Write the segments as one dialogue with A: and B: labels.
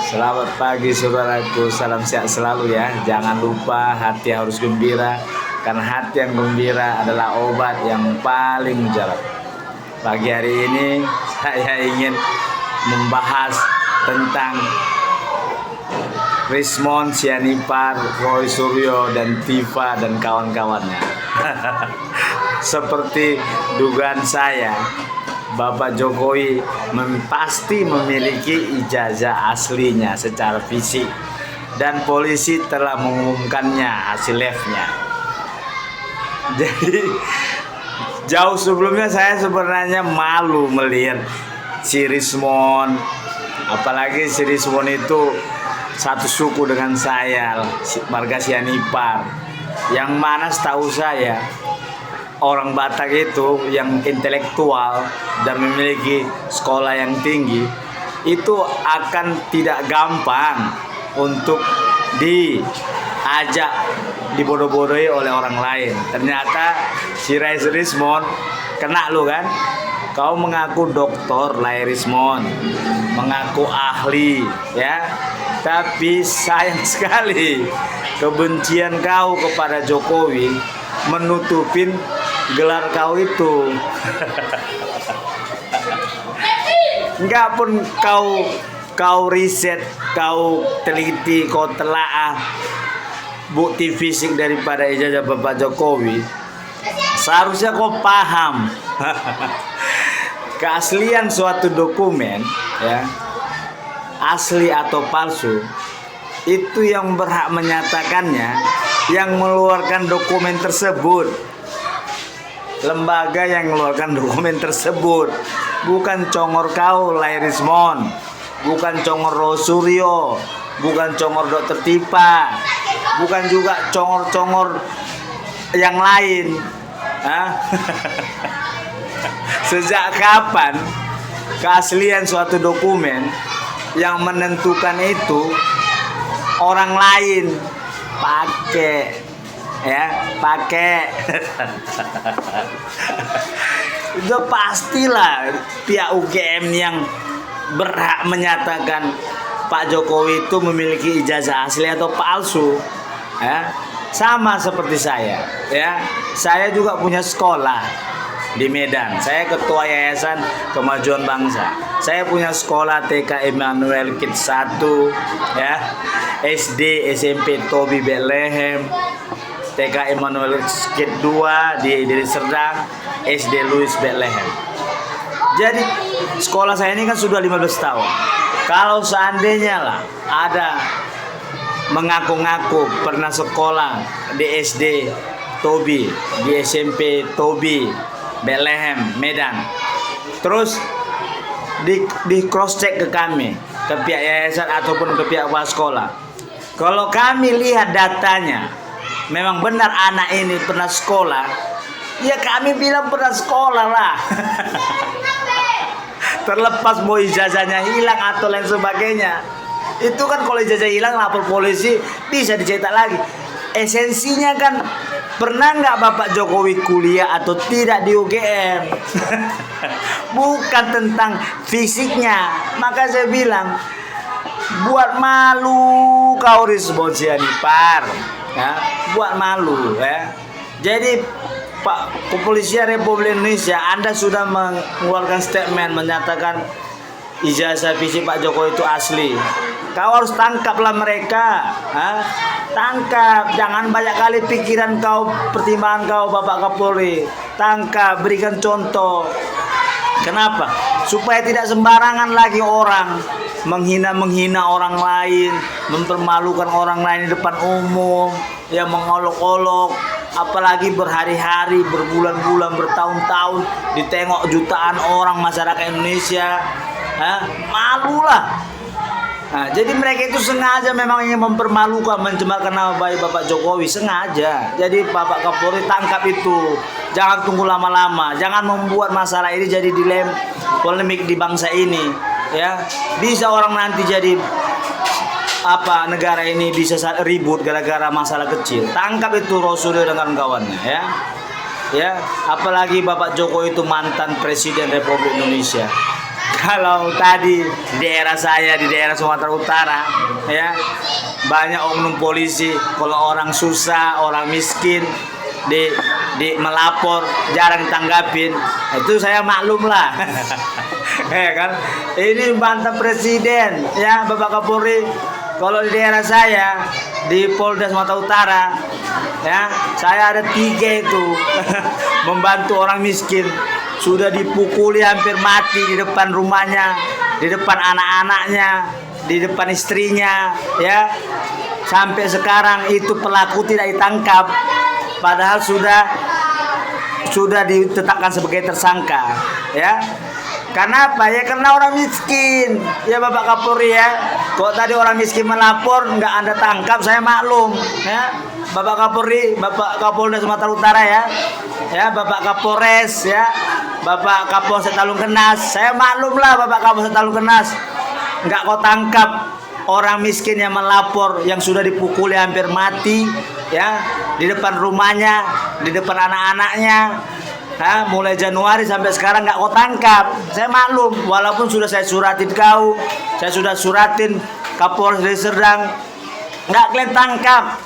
A: Selamat pagi saudaraku, salam sehat selalu ya. Jangan lupa hati harus gembira, karena hati yang gembira adalah obat yang paling mujarab. Pagi hari ini saya ingin membahas tentang Rismond Sianipar, Roy Suryo, dan Tifa dan kawan-kawannya. Seperti dugaan saya, Bapak Jokowi pasti memiliki ijazah aslinya secara fisik, dan polisi telah mengumumkannya hasil labnya. Jadi jauh sebelumnya saya sebenarnya malu melihat si Rismond, apalagi si Rismond itu satu suku dengan saya, marga Sianipar, yang mana setahu saya orang Batak itu yang intelektual dan memiliki sekolah yang tinggi itu akan tidak gampang untuk diajak dibodoh-bodohi oleh orang lain. Ternyata si Rismond kena lu kan. Kau mengaku doktor Rismond, mengaku ahli ya, tapi sayang sekali kebencian kau kepada Jokowi menutupin gelar kau itu. Enggak pun kau riset, kau teliti, kau telaah bukti fisik daripada ijazah Bapak Jokowi, seharusnya kau paham keaslian suatu dokumen ya, asli atau palsu, itu yang berhak menyatakannya yang mengeluarkan dokumen tersebut, lembaga yang mengeluarkan dokumen tersebut, bukan congor kau Rismond, bukan congor Roy Suryo, bukan congor Dr. Tifa, bukan juga congor-congor yang lain. Sejak kapan keaslian suatu dokumen yang menentukan itu orang lain? Pakai udah pastilah pihak UGM yang berhak menyatakan Pak Jokowi itu memiliki ijazah asli atau palsu ya. Sama seperti saya ya, saya juga punya sekolah di Medan. Saya ketua Yayasan Kemajuan Bangsa. Saya punya sekolah TK Immanuel Kids 1 ya, SD SMP Tobi Bethlehem, TK Immanuel Kids 2 di Deli Serdang, SD Louis Bethlehem. Jadi sekolah saya ini kan sudah 15 tahun. Kalau seandainya lah ada mengaku-ngaku pernah sekolah di SD Tobi, di SMP Tobi Bethlehem Medan, terus di cross check ke kami, ke pihak yayasan ataupun ke pihak kepala sekolah, kalau kami lihat datanya memang benar anak ini pernah sekolah, ya kami bilang pernah sekolah lah. Terlepas mau ijazahnya hilang atau lain sebagainya, itu kan kalau ijazah hilang lapor polisi bisa dicetak lagi. Esensinya kan pernah nggak Bapak Jokowi kuliah atau tidak di UGM. Bukan tentang fisiknya. Maka saya bilang, buat malu kau Rismond Sianipar ya, buat malu ya. Jadi Pak Kepolisian Republik Indonesia, Anda sudah mengeluarkan statement menyatakan ijazah fisik Pak Jokowi itu asli. Kau harus tangkaplah mereka, tangkap. Jangan banyak kali pikiran kau, pertimbangan kau Bapak Kapolri. Tangkap, berikan contoh. Kenapa? Supaya tidak sembarangan lagi orang menghina orang lain, mempermalukan orang lain di depan umum, ya, mengolok-olok, apalagi berhari-hari, berbulan-bulan, bertahun-tahun ditengok jutaan orang masyarakat Indonesia. Malulah. Nah, jadi mereka itu sengaja memang ingin mempermalukan, mencemarkan nama baik Bapak Jokowi, sengaja. Jadi Bapak Kapolri tangkap itu. Jangan tunggu lama-lama, jangan membuat masalah ini jadi polemik di bangsa ini ya. Bisa orang nanti jadi negara ini bisa ribut gara-gara masalah kecil. Tangkap itu Roy Suryo dengan kawannya ya. Apalagi Bapak Jokowi itu mantan Presiden Republik Indonesia. Kalau tadi di daerah saya, di daerah Sumatera Utara, ya banyak oknum polisi kalau orang susah, orang miskin di melapor jarang ditanggapin, itu saya maklum lah. Ya kan, ini bantah presiden ya Bapak Kapolri. Kalau di daerah saya di Polda Sumatera Utara, ya saya ada 3 itu membantu orang miskin, sudah dipukuli hampir mati di depan rumahnya, di depan anak-anaknya, di depan istrinya, ya sampai sekarang itu pelaku tidak ditangkap, padahal sudah ditetapkan sebagai tersangka, ya. Karena apa ya? Karena orang miskin, ya Bapak Kapolri ya. Kok tadi orang miskin melapor nggak Anda tangkap, saya maklum, ya. Bapak Kapolri, Bapak Kapolda Sumatera Utara ya Bapak Kapolres ya, Bapak Kapolsek Talungkenas, saya maklum lah Bapak Kapolsek Talungkenas, nggak kau tangkap orang miskin yang melapor yang sudah dipukuli hampir mati, ya di depan rumahnya, di depan anak-anaknya. Mulai Januari sampai sekarang nggak kau tangkap, saya maklum. Walaupun sudah saya suratin kau, saya sudah suratin Kapolres Deli Serdang, nggak kalian tangkap.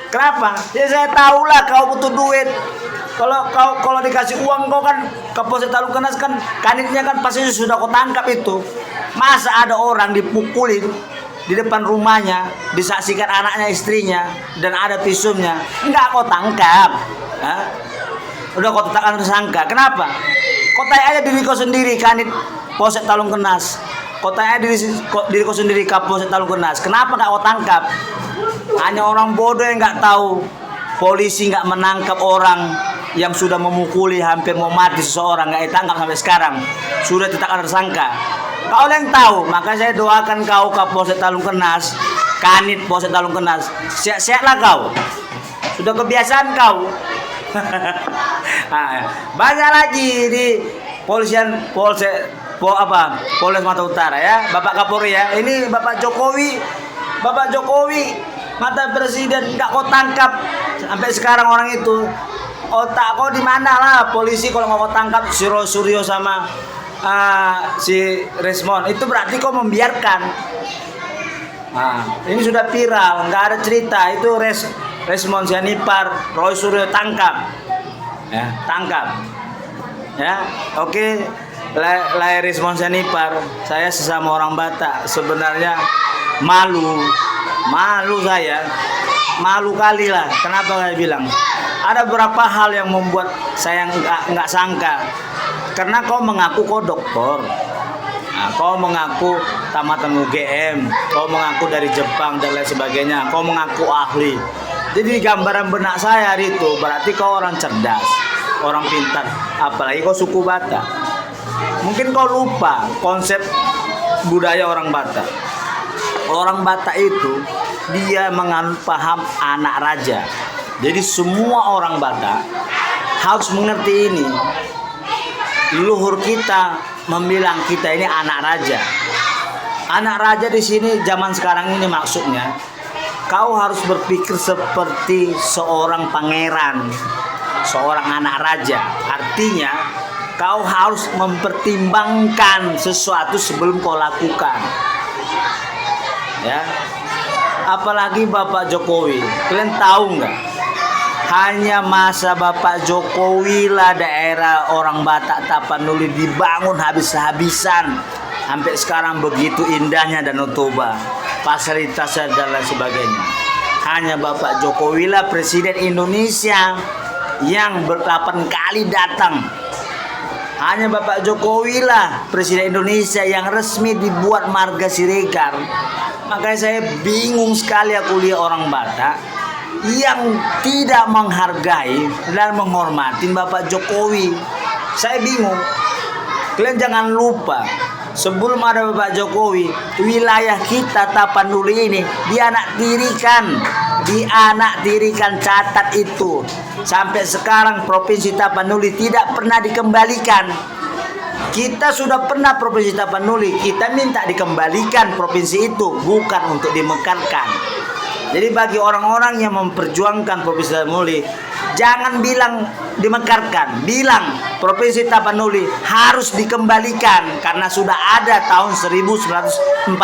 A: Kenapa? Ya saya tahu lah kau butuh duit. Kalau dikasih uang kau kan Kapolsek Talungkenas kan kanitnya kan pasti sudah kau tangkap itu. Masa ada orang dipukulin di depan rumahnya, disaksikan anaknya, istrinya, dan ada visumnya, nggak kau tangkap? Udah kau tetapkan tersangka. Kenapa? Kau tanya aja diri kau sendiri, Kanit Polsek Talungkenas. Kau tanya diri kau sendiri, Kapolsek Talungkenas. Kenapa nggak kau tangkap? Hanya orang bodoh yang nggak tahu polisi nggak menangkap orang yang sudah memukuli hampir mau mati seseorang, nggak ditangkap sampai sekarang, sudah ditetapkan tersangka. Kau yang tahu, maka saya doakan kau Kapolsek Talungkenas, Kanit Polsek Talungkenas, sehat-sehatlah kau. Sudah kebiasaan kau. Banyak lagi di Polda Sumatera Utara ya, Bapak Kapolri ya. Ini Bapak Jokowi, mantan presiden, nggak kau tangkap sampai sekarang orang itu. Otak kau di mana lah polisi kalau nggak kau tangkap si Suryo sama si Resmond, itu berarti kau membiarkan. Ini sudah viral, nggak ada cerita itu Resmond Sianipar, Roy Suryo tangkap, ya tangkap, ya oke. Lai Resmond Sianipar, saya sesama orang Batak sebenarnya malu saya, malu kali lah. Kenapa saya bilang? Ada beberapa hal yang membuat saya nggak sangka, karena kau mengaku kau dokter. Kau mengaku tamatan UGM, kau mengaku dari Jepang dan lain sebagainya, kau mengaku ahli. Jadi gambaran benak saya hari itu berarti kau orang cerdas, orang pintar, apalagi kau suku Batak. Mungkin kau lupa konsep budaya orang Batak. Orang Batak itu dia menganut paham anak raja. Jadi semua orang Batak harus mengerti ini. Leluhur kita membilang kita ini anak raja. Anak raja di sini zaman sekarang ini maksudnya kau harus berpikir seperti seorang pangeran, seorang anak raja. Artinya kau harus mempertimbangkan sesuatu sebelum kau lakukan. Ya. Apalagi Bapak Jokowi. Kalian tahu nggak? Hanya masa Bapak Jokowi lah daerah orang Batak Tapanuli dibangun habis-habisan. Sampai sekarang begitu indahnya Danau Toba, fasilitasnya dan lain sebagainya. Hanya Bapak Jokowi lah Presiden Indonesia yang 8 kali datang. Hanya Bapak Jokowi lah Presiden Indonesia yang resmi dibuat marga Siregar. Makanya saya bingung sekali aku lihat orang Batak yang tidak menghargai dan menghormati Bapak Jokowi. Saya bingung. Kalian jangan lupa, sebelum ada Bapak Jokowi, wilayah kita Tapanuli ini dianak tirikan, catat itu. Sampai sekarang Provinsi Tapanuli tidak pernah dikembalikan. Kita sudah pernah Provinsi Tapanuli, kita minta dikembalikan provinsi itu, bukan untuk dimekarkan. Jadi bagi orang-orang yang memperjuangkan Provinsi Tapanuli, Jangan bilang dimekarkan, bilang Provinsi Tapanuli harus dikembalikan karena sudah ada tahun 1949.